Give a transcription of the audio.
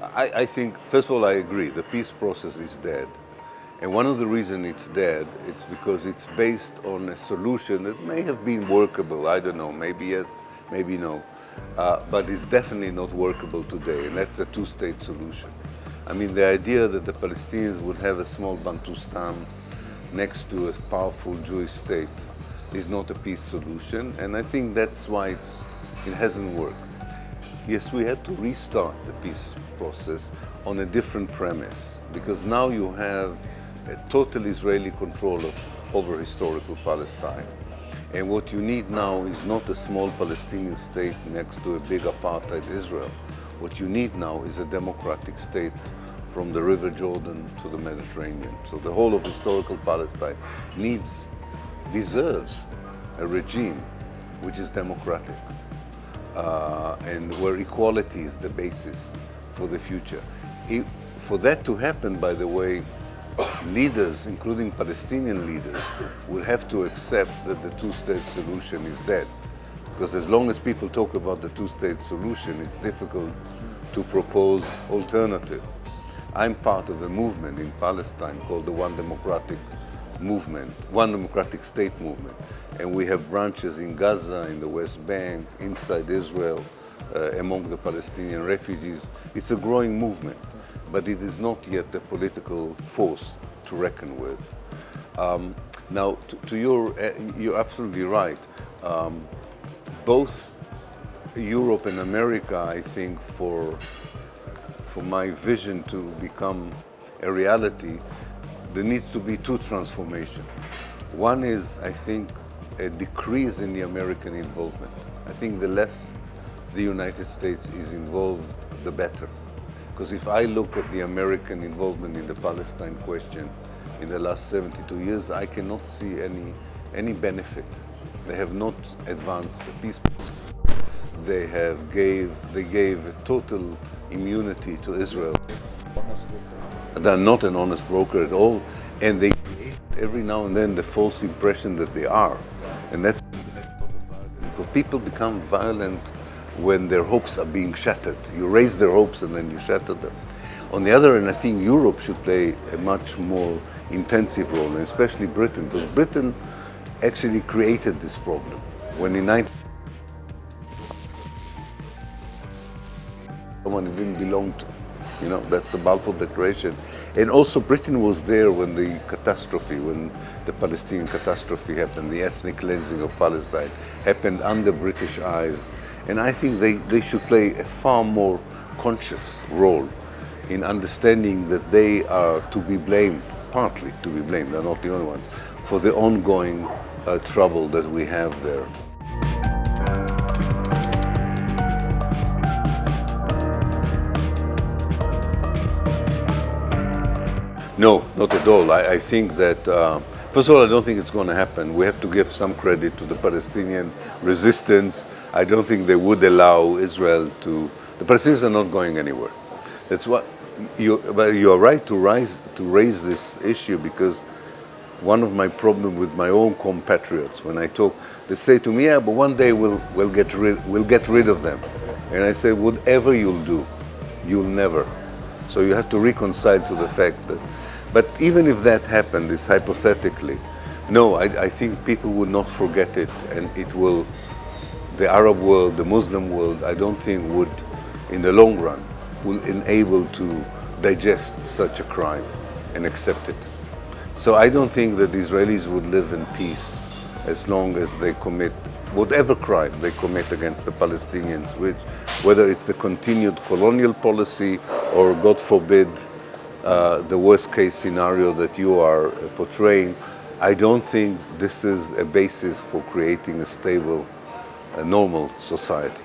I think, first of all, I agree, the peace process is dead. And one of the reasons it's dead, it's because it's based on a solution that may have been workable, I don't know, maybe yes, maybe no. But it's definitely not workable today, and that's a two-state solution. I mean, the idea that the Palestinians would have a small Bantustan next to a powerful Jewish state is not a peace solution, and I think that's why it hasn't worked. Yes, we had to restart the peace process on a different premise, because now you have a total Israeli control over historical Palestine. And what you need now is not a small Palestinian state next to a big apartheid Israel. What you need now is a democratic state from the River Jordan to the Mediterranean. So the whole of historical Palestine deserves a regime which is democratic and where equality is the basis for the future. For that to happen, by the way, leaders, including Palestinian leaders, will have to accept that the two-state solution is dead. Because as long as people talk about the two-state solution, it's difficult to propose alternative. I'm part of a movement in Palestine called the One Democratic Movement, One Democratic State Movement. And we have branches in Gaza, in the West Bank, inside Israel, among the Palestinian refugees. It's a growing movement, but it is not yet a political force to reckon with. Now, you're absolutely right. Both Europe and America, I think, for my vision to become a reality, there needs to be two transformations. One is, I think, a decrease in the American involvement. I think the less the United States is involved, the better. Because if I look at the American involvement in the Palestine question in the last 72 years, I cannot see any benefit. They have not advanced the peace process. They gave a total immunity to Israel. They're not an honest broker at all, and they create every now and then the false impression that they are. And that's because people become violent when their hopes are being shattered. You raise their hopes and then you shatter them. On the other hand, I think Europe should play a much more intensive role, and especially Britain, because Britain actually created this problem. When in someone it didn't belong to. You know, that's the Balfour Declaration. And also Britain was there when the catastrophe, when the Palestinian catastrophe happened, the ethnic cleansing of Palestine happened under British eyes. And I think they should play a far more conscious role in understanding that they are to be blamed, partly to be blamed, they're not the only ones, for the ongoing trouble that we have there. No, not at all. I think that, first of all, I don't think it's going to happen. We have to give some credit to the Palestinian resistance. I don't think they would allow Israel to. The Palestinians are not going anywhere. That's what but you are right to raise this issue, because one of my problems with my own compatriots, when I talk, they say to me, "Yeah, but one day we'll get rid of them," and I say, "Whatever you'll do, you'll never." So you have to reconcile to the fact that. But even if that happened, this hypothetically, no, I think people will not forget it, and it will, the Arab world, the Muslim world, I don't think would, in the long run, will enable to digest such a crime and accept it. So I don't think that the Israelis would live in peace as long as they commit whatever crime they commit against the Palestinians, whether it's the continued colonial policy or, God forbid, the worst case scenario that you are portraying. I don't think this is a basis for creating a stable, normal society.